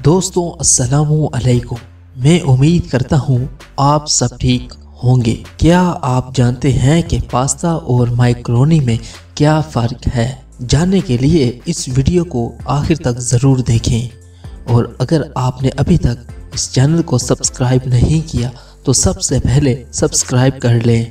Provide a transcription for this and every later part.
दोस्तों अस्सलामु अलैकुम। मैं उम्मीद करता हूँ आप सब ठीक होंगे। क्या आप जानते हैं कि पास्ता और मैकरोनी में क्या फ़र्क है? जानने के लिए इस वीडियो को आखिर तक ज़रूर देखें। और अगर आपने अभी तक इस चैनल को सब्सक्राइब नहीं किया तो सबसे पहले सब्सक्राइब कर लें।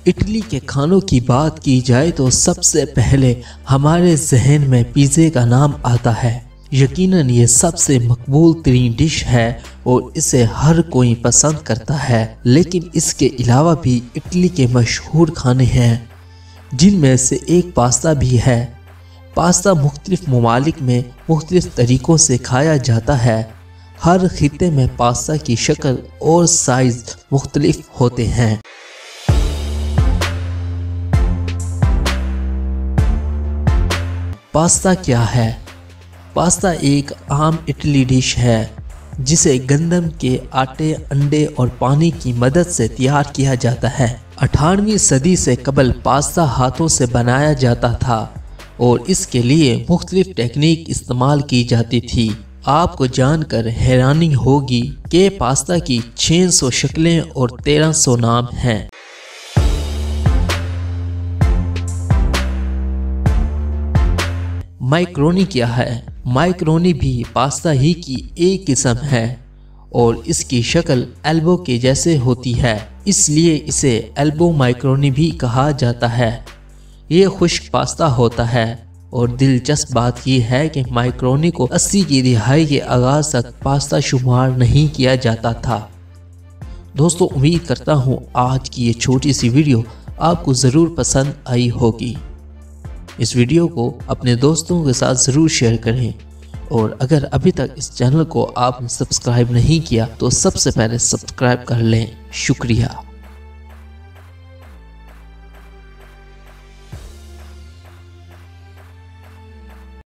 इटली के खानों की बात की जाए तो सबसे पहले हमारे जहन में पिज़्ज़े का नाम आता है। यकीनन ये सबसे मकबूल तरीन डिश है और इसे हर कोई पसंद करता है, लेकिन इसके अलावा भी इटली के मशहूर खाने हैं जिनमें से एक पास्ता भी है। पास्ता मुख्तलिफ ममालिक में मुख्तलिफ तरीक़ों से खाया जाता है। हर खित्ते में पास्ता की शक्ल और साइज़ मुख्तलिफ होते हैं। पास्ता क्या है? पास्ता एक आम इटली डिश है जिसे गंदम के आटे, अंडे और पानी की मदद से तैयार किया जाता है। 18वीं सदी से कबल पास्ता हाथों से बनाया जाता था और इसके लिए मुख्तलिफ टेक्निक इस्तेमाल की जाती थी। आपको जानकर हैरानी होगी कि पास्ता की 600 शक्लें और 1300 नाम हैं। मैकरोनी क्या है? मैकरोनी भी पास्ता ही की एक किस्म है और इसकी शक्ल एल्बो के जैसे होती है, इसलिए इसे एल्बो मैकरोनी भी कहा जाता है। ये खुश्क पास्ता होता है और दिलचस्प बात यह है कि मैकरोनी को 80 की दहाई के आगाज तक पास्ता शुमार नहीं किया जाता था। दोस्तों उम्मीद करता हूँ आज की ये छोटी सी वीडियो आपको ज़रूर पसंद आई होगी। इस वीडियो को अपने दोस्तों के साथ ज़रूर शेयर करें और अगर अभी तक इस चैनल को आपने सब्सक्राइब नहीं किया तो सबसे पहले सब्सक्राइब कर लें। शुक्रिया।